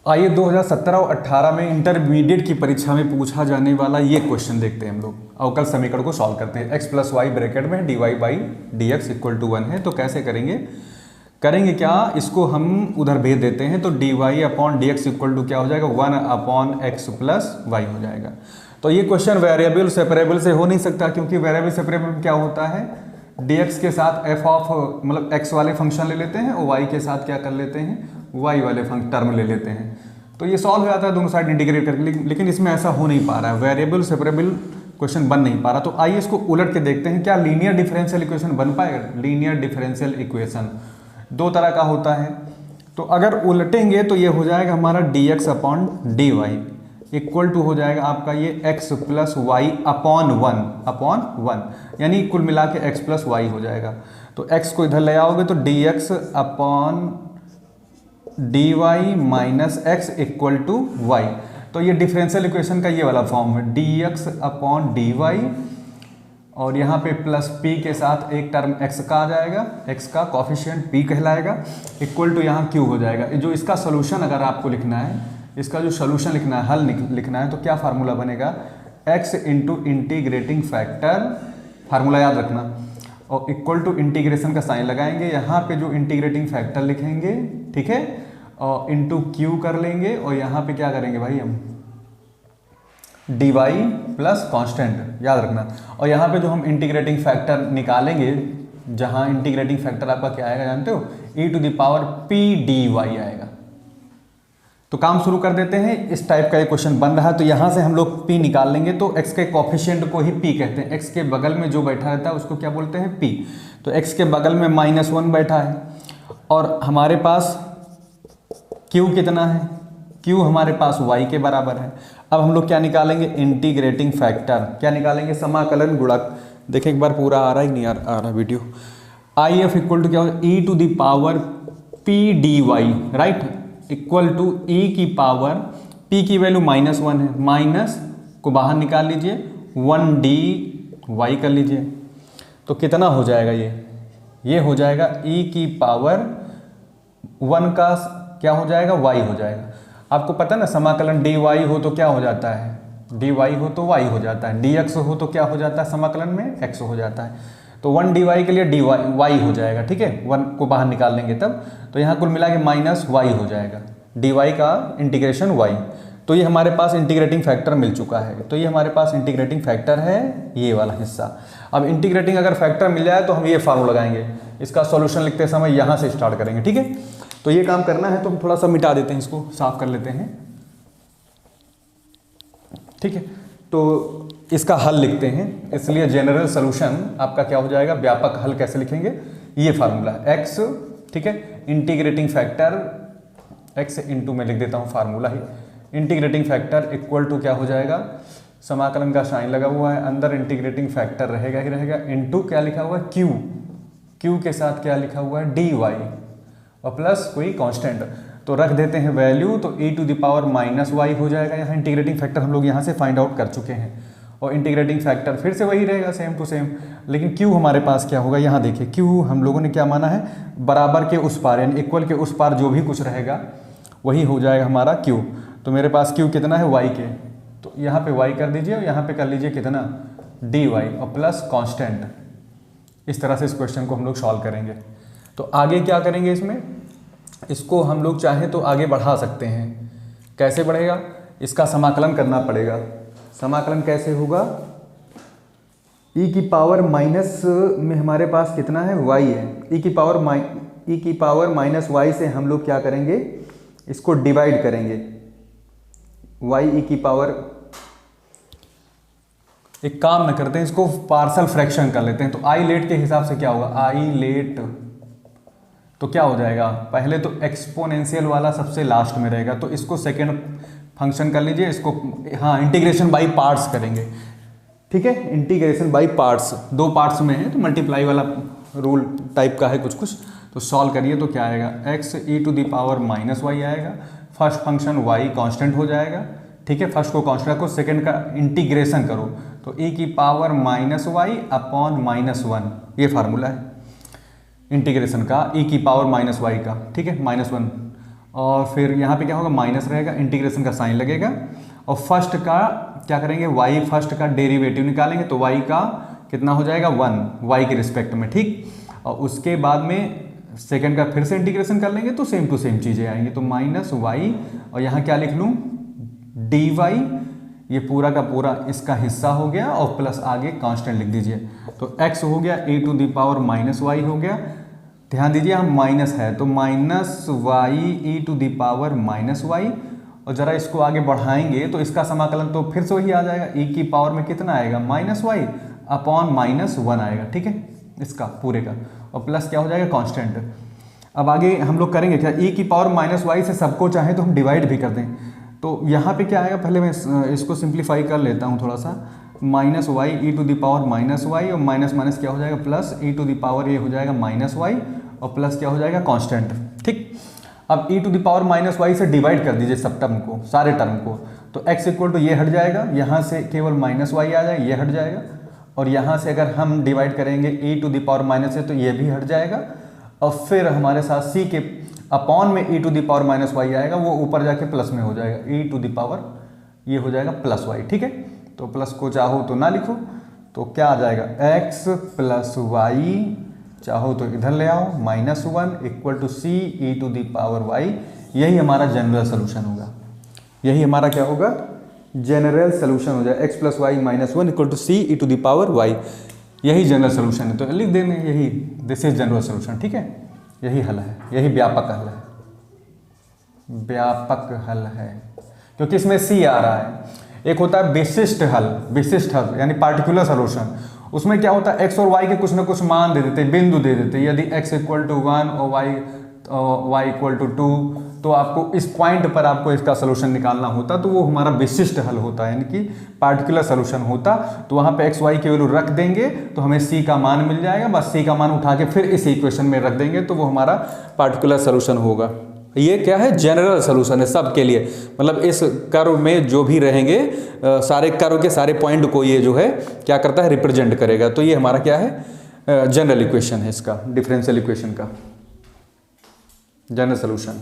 आइए 2017 और 18 में इंटरमीडिएट की परीक्षा में पूछा जाने वाला ये क्वेश्चन देखते हैं हम लोग। अवकल समीकरण को सॉल्व करते हैं। x प्लस वाई ब्रैकेट में dy by D x equal to 1 है, तो कैसे करेंगे क्या, इसको हम उधर भेज देते हैं तो dy upon D x equal to क्या हो जाएगा, 1 अपॉन एक्स प्लस वाई हो जाएगा। तो ये क्वेश्चन वेरिएबल सेपरेबल से हो नहीं सकता, क्योंकि वेरिएबल सेपरेबल में क्या होता है, dx के साथ f ऑफ मतलब x वाले फंक्शन ले लेते हैं और y के साथ क्या कर लेते हैं, y वाले टर्म ले लेते हैं। तो ये सॉल्व हो जाता है दोनों साइड इंटीग्रेट करके, लेकिन इसमें ऐसा हो नहीं पा रहा है, वेरिएबल सेपरेबल क्वेश्चन बन नहीं पा रहा। तो आइए इसको उलट के देखते हैं, क्या लीनियर डिफरेंशियल इक्वेशन बन पाएगा। लीनियर डिफरेंशियल इक्वेशन दो तरह का होता है, तो अगर उलटेंगे तो ये हो जाएगा हमारा dx upon dy equal to हो जाएगा आपका ये x plus y upon one, यानी कुल मिला के x प्लस वाई हो जाएगा। तो x को इधर ले आओगे तो dx upon dy minus x equal to y. तो ये डिफरेंशियल इक्वेशन का ये वाला फॉर्म है, dx अपॉन dy और यहाँ पे प्लस p के साथ एक टर्म x का आ जाएगा, x का कॉफिशिएंट p कहलाएगा, इक्वल टू यहाँ q हो जाएगा। जो इसका सोल्यूशन अगर आपको लिखना है, इसका जो सोल्यूशन लिखना है, हल लिखना है, तो क्या फार्मूला बनेगा, x into integrating factor, formula याद रखना, और इक्वल टू इंटीग्रेशन का साइन लगाएंगे, यहाँ पे जो इंटीग्रेटिंग फैक्टर लिखेंगे, ठीक है, और इंटू क्यू कर लेंगे, और यहाँ पे क्या करेंगे भाई हम, dy प्लस कॉन्स्टेंट याद रखना। और यहाँ पे जो हम इंटीग्रेटिंग फैक्टर निकालेंगे, जहाँ इंटीग्रेटिंग फैक्टर आपका क्या आएगा जानते हो, e to the power p dy आएगा। तो काम शुरू कर देते हैं। इस टाइप का ये क्वेश्चन बन रहा है, तो यहाँ से हम लोग p निकाल लेंगे, तो x के कोफिशिएंट को ही p कहते हैं, x के बगल में जो बैठा रहता है उसको क्या बोलते हैं, p। तो x के बगल में -1 बैठा है और हमारे पास q कितना है, q हमारे पास y के बराबर है। अब हम लोग क्या निकालेंगे, इंटीग्रेटिंग फैक्टर, क्या निकालेंगे, समाकलन गुणक। देखिए एक बार पूरा आ रहा है कि नहीं आ रहा वीडियो। if इक्वल टू क्या होगा, e to the power p dy, right, equal to e की पावर p की वैल्यू -1 है, माइनस को बाहर निकाल लीजिए, 1dy कर लीजिए, तो कितना हो जाएगा, ये हो जाएगा e की पावर 1 का क्या हो जाएगा, y हो जाएगा। आपको पता है ना, समाकलन dy हो तो क्या हो जाता है, dy हो तो y हो जाता है, dx हो तो क्या हो जाता है, समाकलन में x हो जाता है। तो 1 dy के लिए dy y हो जाएगा, ठीक है, 1 को बाहर निकाल लेंगे तब, तो यहाँ कुल मिला के -y हो जाएगा, dy का इंटीग्रेशन y। तो ये हमारे पास इंटीग्रेटिंग फैक्टर मिल चुका है, तो ये हमारे पास इंटीग्रेटिंग फैक्टर है, ये वाला हिस्सा। अब इंटीग्रेटिंग अगर फैक्टर मिल जाए तो हम ये फार्मूला लगाएंगे, इसका सॉल्यूशन लिखते समय यहाँ से स्टार्ट करेंगे, ठीक है। तो ये काम करना है, तो हम थोड़ा सा मिटा देते हैं, इसको साफ कर लेते हैं, ठीक है। तो इसका हल लिखते हैं, इसलिए जनरल सोल्यूशन आपका क्या हो जाएगा, व्यापक हल कैसे लिखेंगे, ये फार्मूला x, ठीक है, इंटीग्रेटिंग फैक्टर x इंटू में लिख देता हूँ फार्मूला ही, इंटीग्रेटिंग फैक्टर इक्वल टू क्या हो जाएगा, समाकलन का साइन लगा हुआ है, अंदर इंटीग्रेटिंग फैक्टर रहेगा ही रहेगा, इंटू क्या लिखा हुआ है, q के साथ क्या लिखा हुआ है, dy और प्लस कोई कांस्टेंट, तो रख देते हैं वैल्यू, तो e to the power -y हो जाएगा। यहाँ इंटीग्रेटिंग फैक्टर हम लोग यहाँ से फाइंड आउट कर चुके हैं, और इंटीग्रेटिंग फैक्टर फिर से वही रहेगा, सेम टू सेम, लेकिन q हमारे पास क्या होगा, यहाँ देखिए q हम लोगों ने क्या माना है, बराबर के उस पार, यानी इक्वल के उस पार जो भी कुछ रहेगा वही हो जाएगा हमारा q। तो मेरे पास q कितना है, y के, तो यहाँ पे y कर दीजिए और यहाँ पे कर लीजिए कितना, dy और प्लस कांस्टेंट। इस तरह से इस क्वेश्चन को हम लोग सॉल्व करेंगे। तो आगे क्या करेंगे, इसमें इसको हम लोग चाहें तो आगे बढ़ा सकते हैं। कैसे बढ़ेगा, इसका समाकलन करना पड़ेगा। समाकलन कैसे होगा, e की पावर माइनस में हमारे पास कितना है, y है, e की पावर -y से हम लोग क्या करेंगे, इसको डिवाइड करेंगे, y e की पावर, एक काम न करते हैं, इसको पार्शल फ्रैक्शन कर लेते हैं। तो आई लेट के हिसाब से क्या होगा, आई लेट, तो क्या हो जाएगा, पहले तो एक्सपोनेंशियल वाला सबसे लास्ट में रहेगा, तो इसको सेकेंड फंक्शन कर लीजिए, इसको हाँ इंटीग्रेशन बाई पार्ट्स करेंगे, ठीक है, इंटीग्रेशन बाई पार्ट्स, 2 पार्ट्स में है तो मल्टीप्लाई वाला रूल टाइप का है कुछ। तो सॉल्व करिए तो क्या आएगा, x e to the power -y आएगा, फर्स्ट फंक्शन y कांस्टेंट हो जाएगा, ठीक है, फर्स्ट को कांस्टेंट रखो, सेकेंड का इंटीग्रेशन करो, तो e की पावर -y अपॉन -1, ये फार्मूला है इंटीग्रेशन का, e की पावर -y का, ठीक है, -1, और फिर यहाँ पे क्या होगा, माइनस रहेगा, इंटीग्रेशन का साइन लगेगा, और फर्स्ट का क्या करेंगे, y फर्स्ट का डेरिवेटिव निकालेंगे, तो y का कितना हो जाएगा 1 y के रिस्पेक्ट में, ठीक। और उसके बाद में सेकंड का फिर से इंटीग्रेशन कर लेंगे तो सेम टू सेम चीज़ें आएंगी, तो माइनस वाई, और यहाँ क्या लिख लूँ dy, ये पूरा का पूरा इसका हिस्सा हो गया, और प्लस आगे कांस्टेंट लिख दीजिए, तो x हो गया e to the power minus y हो गया। ध्यान दीजिए हम माइनस है तो minus y e to the power minus y, और ज़रा इसको आगे बढ़ाएंगे तो इसका समाकलन तो फिर से वही आ जाएगा, e की पावर में कितना आएगा माइनस वाई अपॉन माइनस 1 आएगा, ठीक है, इसका पूरे का, और प्लस क्या हो जाएगा कांस्टेंट। अब आगे हम लोग करेंगे क्या, e की पावर माइनस वाई से सबको चाहे तो हम डिवाइड भी कर दें, तो यहाँ पे क्या आएगा, पहले मैं इसको सिंप्लीफाई कर लेता हूँ थोड़ा सा, minus y e to the power minus y, और माइनस माइनस क्या हो जाएगा plus e to the power ये हो जाएगा माइनस वाई, और प्लस क्या हो जाएगा कांस्टेंट, ठीक। अब e to the power minus y से डिवाइड कर दीजिए सब टर्म को, सारे टर्म को, तो x इक्वल टू ये हट जाएगा, यहाँ से केवल माइनस वाई आ जाएगा, ये हट जाएगा, और यहाँ से अगर हम डिवाइड करेंगे e to the power minus है तो ये भी हट जाएगा, और फिर हमारे साथ c के अपॉन में e to the power minus y आएगा, वो ऊपर जाके प्लस में हो जाएगा, e टू द पावर ये हो जाएगा प्लस वाई, ठीक है। तो प्लस को चाहो तो ना लिखो, तो क्या आ जाएगा x प्लस वाई, चाहो तो इधर ले आओ -1 equal to C e to the power y, यही हमारा जनरल सोल्यूशन होगा, यही हमारा क्या होगा जनरल सोल्यूशन हो जाए, x plus y -1 equal to C e to the power y, यही जनरल सोल्यूशन है, तो लिख देंगे यही, दिस इज जनरल सोल्यूशन, ठीक है, यही हल है, यही व्यापक हल है, व्यापक हल है, क्योंकि इसमें सी आ रहा है। एक होता है विशिष्ट हल, विशिष्ट हल यानी पार्टिकुलर सोल्यूशन, उसमें क्या होता है x और y के कुछ ना कुछ मान दे देते, बिंदु दे देते, यदि x इक्वल टू 1 और y इक्वल टू 2, तो आपको इस पॉइंट पर आपको इसका सोल्यूशन निकालना होता, तो वो हमारा विशिष्ट हल होता है, यानी कि पार्टिकुलर सोल्यूशन होता, तो वहाँ पे x y की वैल्यू रख देंगे तो हमें c का मान मिल जाएगा, बस c का मान उठा के फिर इस इक्वेशन में रख देंगे, तो वो हमारा पार्टिकुलर सोल्यूशन होगा। ये क्या है जनरल सोल्यूशन है सबके लिए, मतलब इस कर्व में जो भी रहेंगे सारे कर्व के सारे पॉइंट को ये जो है क्या करता है रिप्रेजेंट करेगा, तो ये हमारा क्या है जनरल इक्वेशन है, इसका डिफरेंशियल इक्वेशन का जनरल सोल्यूशन।